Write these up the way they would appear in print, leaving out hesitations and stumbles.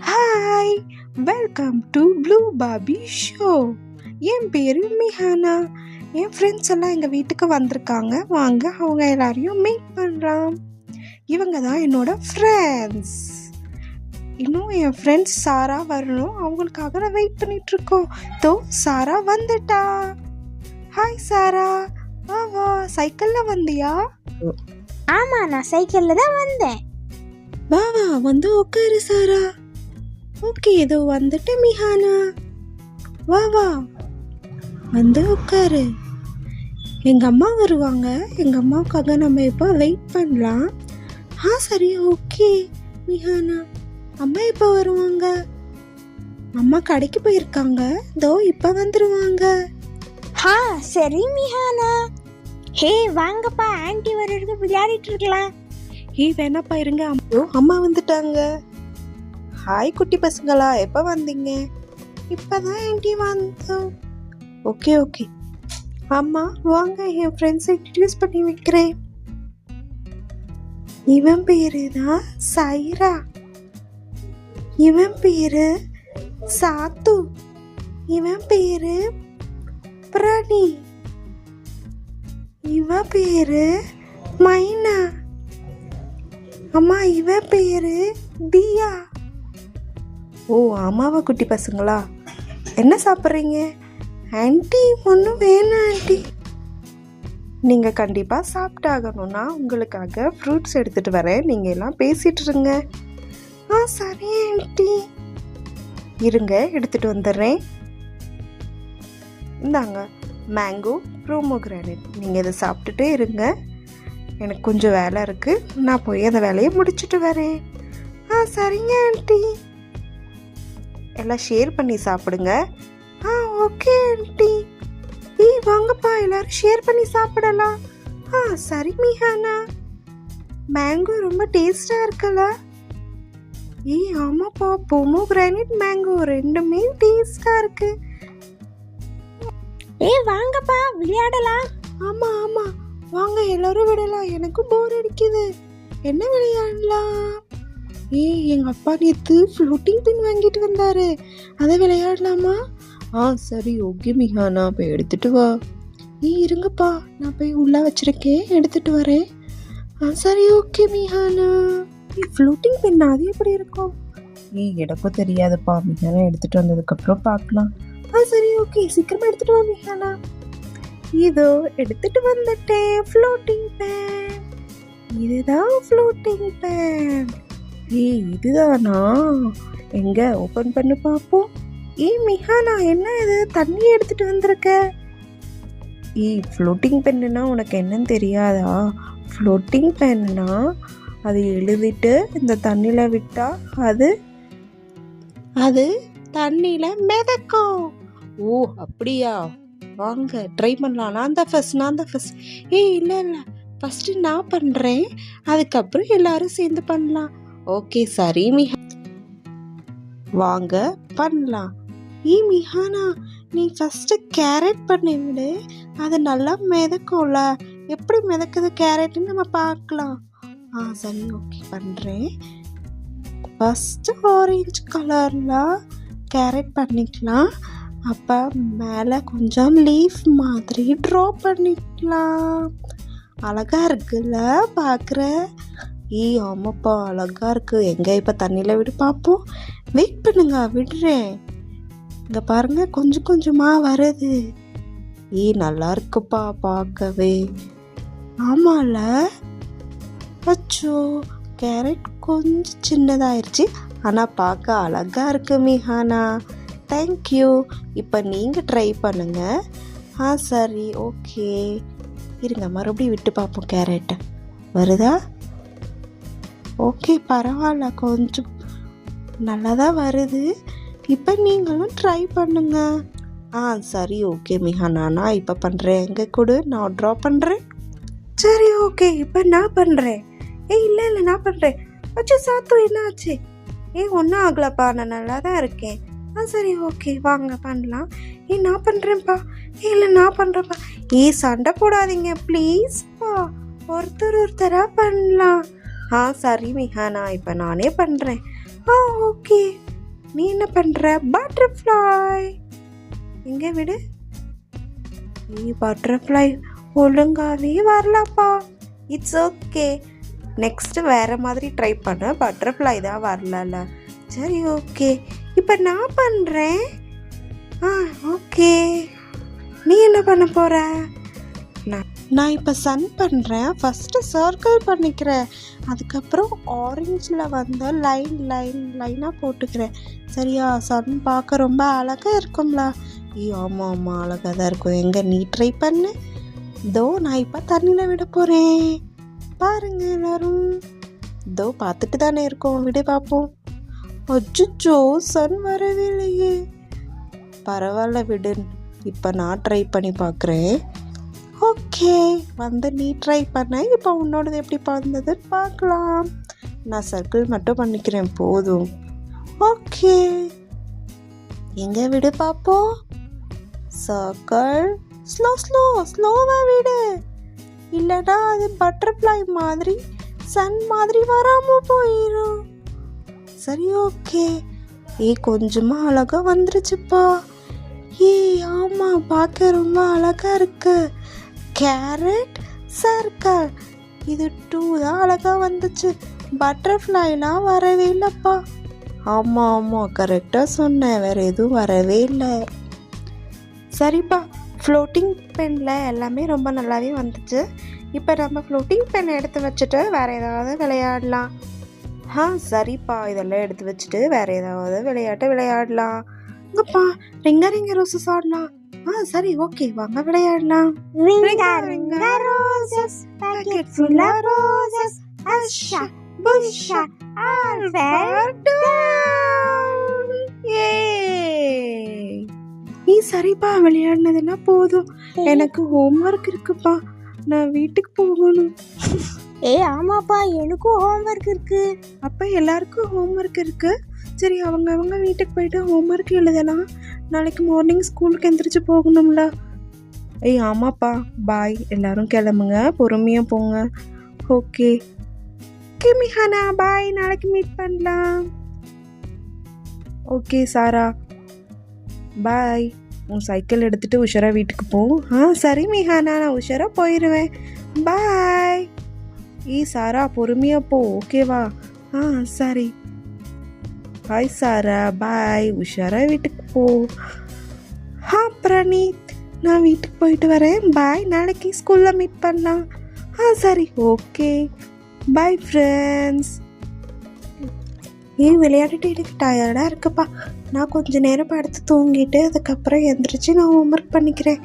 Hi, welcome to blue Bobby show. என் பேர் மிஹானா. என் friends எல்லாம் எங்கள் வீட்டுக்கு வந்திருக்காங்க. வாங்க அவங்க எல்லாரையும் மீட் பண்ணலாம். இவங்க தான் என்னோட ஃப்ரெண்ட்ஸ். இன்னும் என் ஃப்ரெண்ட்ஸ் சாரா வரணும். அவங்களுக்காக நான் வெயிட் பண்ணிகிட்ருக்கோம். சாரா வந்துட்டா. ஹாய் சாரா, வா வா. சைக்கிளில் வந்தியா? ஆமாம், நான் சைக்கிளில் தான் வந்தேன். வா வா, வந்து உட்காரு சாரா. ஓகே, இதோ வந்துட்டு மிஹானா. வா வா, வந்து உட்காரு. எங்கள் அம்மா வருவாங்க. எங்கள் அம்மாவுக்காக நம்ம இப்போ வெயிட் பண்ணலாம். சரி, ஓகே மிஹானா. அம்மா எப்போ வருவாங்க? அம்மா கடைக்கு போயிருக்காங்க. இதோ இப்போ வந்துடுவாங்க. சரி மிஹானா. ஹே வாங்கப்பா, ஆன்ட்டி வர்றது விளையாடிட்டு இருக்கலாம். வேணாப்பா, இருங்க. அம்மா வந்துட்டாங்க. ஹாய் குட்டி பசங்களா, எப்போ வந்தீங்க? இப்போதான் ஆன்ட்டி வந்தோம். Okay okay. அம்மா வாங்க, என் ஃப்ரெண்ட்ஸை இன்ட்ரடியூஸ் பண்ணி வைக்கிறேன். இவன் பேரு தான் சைரா. இவன் பேரு சாத்து. இவன் பேரு பிரணி. இவ பேரு மைனா. அம்மா இவ பேரு தியா. ஆமாவா குட்டி பசங்களா? என்ன சாப்பிட்றீங்க? ஆன்ட்டி ஒன்றும் வேணாம் ஆன்ட்டி. நீங்கள் கண்டிப்பாக சாப்பிட்டாகணும்னா உங்களுக்காக ஃப்ரூட்ஸ் எடுத்துகிட்டு வரேன். நீங்கள் எல்லாம் பேசிகிட்டு இருங்க. சரி ஆன்ட்டி. இருங்க, எடுத்துகிட்டு வந்துடுறேன். இந்தாங்க மேங்கோ ப்ரோமோகிரானேட். நீங்கள் இதை சாப்பிட்டுட்டே இருங்க. எனக்கு கொஞ்சம் வேலை இருக்குது. நான் போய் அந்த வேலையை முடிச்சுட்டு வரேன். சரிங்க ஆன்ட்டி. எல்லாம் ஷேர் பண்ணி சாப்பிடுங்க. Okay aunty. வாங்கப்பா, எல்லாரும் ஷேர் பண்ணி சாப்பிடலாம். சரி மிஹானா. மேங்கோ ரொம்ப டேஸ்டாக இருக்குல்ல? ஆமாப்பா, ப்ரோமோகிரானேட் மேங்கோ ரெண்டுமே டேஸ்டாக இருக்கு. வாங்கப்பா விளையாடலாம். ஆமாம் ஆமாம், வாங்க எல்லாரும் விடலாம். எனக்கும் போர் அடிக்குது. என்ன விளையாடலாம்? எங்கள் அப்பா நேற்று ஃப்ளோட்டிங் பின் வாங்கிட்டு வந்தாரு. அதை விளையாடலாமா? சரி ஓகே மிஹானா, போய் எடுத்துட்டு வா. இருங்கப்பா, நான் போய் உள்ளே வச்சிருக்கேன், எடுத்துட்டு வரேன். சரி ஓகே மிஹானா. ஃப்ளோட்டிங் பின் அது எப்படி இருக்கும்? எனக்கும் தெரியாதுப்பா. மிஹானா எடுத்துட்டு வந்ததுக்கப்புறம் பார்க்கலாம். சரி ஓகே, சீக்கிரமா எடுத்துட்டு வா மிஹானா. இதோ எடுத்துட்டு வந்துட்டேன் ஃப்ளோட்டிங் பேன். இதுதான் ஃப்ளோட்டிங் பேன். இதுதானா? எங்க ஓபன் பண்ணி பார்ப்போம். மிஹானா, என்ன இது? தண்ணி எடுத்துட்டு வந்திருக்க. ஃப்ளோட்டிங் பென்னுனா உனக்கு என்னன்னு தெரியாதா? ஃப்ளோட்டிங் பென்னுனா அது எழுதிட்டு இந்த தண்ணியில் விட்டா அது தண்ணியில் மிதக்கும். அப்படியா? வாங்க ட்ரை பண்ணலாம். நான் தான் ஃபர்ஸ்ட். இல்லை ஃபர்ஸ்ட் நான் பண்ணுறேன், அதுக்கப்புறம் எல்லாரும் சேர்ந்து பண்ணலாம். ஓகே சரி மிஹா, வாங்க பண்ணலாம். மிஹானா, நீ ஃபர்ஸ்ட் கேரட் பண்ணி விடு. அது நல்லா மிதக்கும்ல. எப்படி மிதக்குது கேரட்னு நம்ம பார்க்கலாம். சரி ஓகே பண்ணுறேன். ஃபர்ஸ்ட் ஆரஞ்சு கலரில் கேரட் பண்ணிக்கலாம். அப்போ மேலே கொஞ்சம் லீஃப் மாதிரி ட்ரா பண்ணிக்கலாம். அழகா இருக்குல்ல பார்க்குற? ஆமாப்பா, அழகா இருக்கு. எங்கே இப்போ தண்ணியில் விடு பார்ப்போம். வெயிட் பண்ணுங்க, விடுறேன். இங்கே பாருங்க, கொஞ்சம் கொஞ்சமாக வருது. நல்லா இருக்குப்பா பார்க்கவே. ஆமால. அச்சோ, கேரட் கொஞ்சம் சின்னதாயிருச்சு. ஆனால் பார்க்க அழகா இருக்கு மிஹானா. தேங்க்யூ. இப்போ நீங்கள் ட்ரை பண்ணுங்க. சரி ஓகே. இருங்க, மறுபடியும் விட்டு பார்ப்போம். கேரட் வருதா? ஓகே பரவாயில்ல, கொஞ்சம் நல்லா தான் வருது. இப்போ நீங்களும் ட்ரை பண்ணுங்க. சரி ஓகே மிஹானா, நான் இப்போ பண்ணுறேன். எங்கே கொடு, நான் ட்ரா பண்ணுறேன். சரி ஓகே, இப்போ நான் பண்ணுறேன். இல்லை நான் பண்ணுறேன். சாத்து, என்ன ஆச்சு? ஒன்றும் ஆகலப்பா, நான் நல்லா தான் இருக்கேன். சரி ஓகே, வாங்க பண்ணலாம். நான் பண்ணுறேன்ப்பா. இல்லை நான் பண்ணுறேன்ப்பா. சண்டை போடாதீங்க ப்ளீஸ்ப்பா. ஒருத்தராக பண்ணலாம். சரி மிஹானா, இப்போ நானே பண்ணுறேன். ஓகே நீ என்ன பண்ற? பட்டர்ஃப்ளை. எங்க விடு. நீ பட்டர்ஃப்ளை ஒழுங்காவே வரலப்பா. இட்ஸ் ஓகே, நெக்ஸ்ட் வேற மாதிரி ட்ரை பண்ண. பட்டர்ஃப்ளை தான் வரல. சரி ஓகே, இப்போ நான் பண்ணுறேன். ஓகே, நீ என்ன பண்ண போற? நான் இப்போ சன் பண்ணுறேன். ஃபஸ்ட்டு சர்க்கிள் பண்ணிக்கிறேன், அதுக்கப்புறம் ஆரஞ்சில் வந்து லைனாக போட்டுக்கிறேன். சரியா? சன் பார்க்க ரொம்ப அழகாக இருக்கும்ல? ஆமாம் அழகாக தான் இருக்கும். எங்கே நீ ட்ரை பண்ணு. இதோ நான் இப்போ தண்ணியில் விட போகிறேன். பாருங்க எல்லாரும், இதோ பார்த்துட்டு தானே இருக்கோம். விட பார்ப்போம். அச்சோ, சன் வரவே இல்லையே. பரவாயில்ல விடு, இப்போ நான் ட்ரை பண்ணி பார்க்குறேன். ஓகே, வந்து நீ ட்ரை பண்ண. இப்போ உன்னோடது எப்படி வந்ததுன்னு பார்க்கலாம். நான் சர்க்கிள் மட்டும் பண்ணிக்கிறேன், போதும். ஓகே, எங்கே விடு பார்ப்போம். சர்க்கிள் ஸ்லோவாக விடு, இல்லைன்னா அது பட்டர்ஃப்ளை மாதிரி சன் மாதிரி வராமல் போயிடும். சரி ஓகே. கொஞ்சமாக அழகாக வந்துருச்சுப்பா. ஆமாம், பார்க்க ரொம்ப அழகாக இருக்கு. கேரட் சர்க்கிள், இது 2 தான் அழகாக வந்துச்சு. பட்டர்ஃப்ளைலாம் வரவே இல்லைப்பா. ஆமாம் கரெக்டாக சொன்னேன், வேறு எதுவும் வரவே இல்லை. சரிப்பா, ஃப்ளோட்டிங் பெனில் எல்லாமே ரொம்ப நல்லாவே வந்துச்சு. இப்போ நம்ம ஃப்ளோட்டிங் பென் எடுத்து வச்சுட்டு வேறு ஏதாவது விளையாடலாம். சரிப்பா, இதெல்லாம் எடுத்து வச்சுட்டு வேறு ஏதாவது விளையாட்டு விளையாடலாம். இங்கப்பா, ரிங்க ரோசஸ் ஆடலாம். சரி ஓகே, வாங்க விளையாடலாம். Ring a roses, pocket full of roses, அஷா புஷா ஆல் ஃபெல் டவுன். சரிப்பா, விளையாடினதெல்லாம் போதும். எனக்கு ஹோம்ஒர்க் இருக்குப்பா, நான் வீட்டுக்கு போகணும். ஆமாப்பா, எனக்கும் ஹோம்ஒர்க் இருக்கு. அப்போ எல்லாருக்கும் ஹோம்ஒர்க் இருக்கு. சரி, அவங்க வீட்டுக்கு போயிட்டு ஹோம்ஒர்க் எழுதலாம். நாளைக்கு மார்னிங் ஸ்கூலுக்கு எந்திரிச்சு போகணும்ல. ஆமாப்பா, பாய். எல்லாரும் கிளம்புங்க, பொறுமையாக போங்க. ஓகே மிஹானா, பாய். நாளைக்கு மீட் பண்ணலாம். ஓகே சாரா, பாய். உன் சைக்கிள் எடுத்துகிட்டு உஷாராக வீட்டுக்கு போ. சரி மிஹானா, நான் உஷாராக போயிடுவேன். பாய். சாரா, பொறுமையாக போ, ஓகேவா? சரி. பாய் சாரா, பாய். உஷாராக வீட்டுக்கு போ. பிரணீத், நான் வீட்டுக்கு போயிட்டு வரேன். பாய், நாளைக்கு ஸ்கூலில் மீட் பண்ணலாம். சரி ஓகே, பாய் ஃப்ரெண்ட்ஸ். விளையாடிட்டு எனக்கு டயர்டாக இருக்குப்பா. நான் கொஞ்சம் நேரம் படுத்து தூங்கிட்டு அதுக்கப்புறம் எந்திரிச்சு நான் ஹோம்ஒர்க் பண்ணிக்கிறேன்.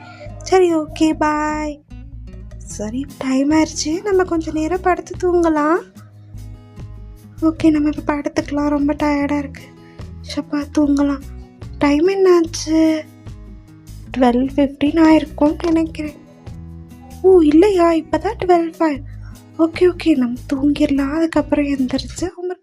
சரி ஓகே, பாய். சரி, டைம் ஆயிடுச்சு, நம்ம கொஞ்சம் நேரம் படுத்து தூங்கலாம். ஓகே, நம்ம இப்போ படுத்துக்கலாம். ரொம்ப டயர்டாக இருக்கு. சப்பா, தூங்கலாம். டைம் என்னாச்சு? 12:15 ஆயிருக்கும்னு நினைக்கிறேன். இல்லையா, இப்போ தான் 12:05. ஓகே நம்ம தூங்கிடலாம். அதுக்கப்புறம் எந்திரிச்சு ஹோம்ஒர்க்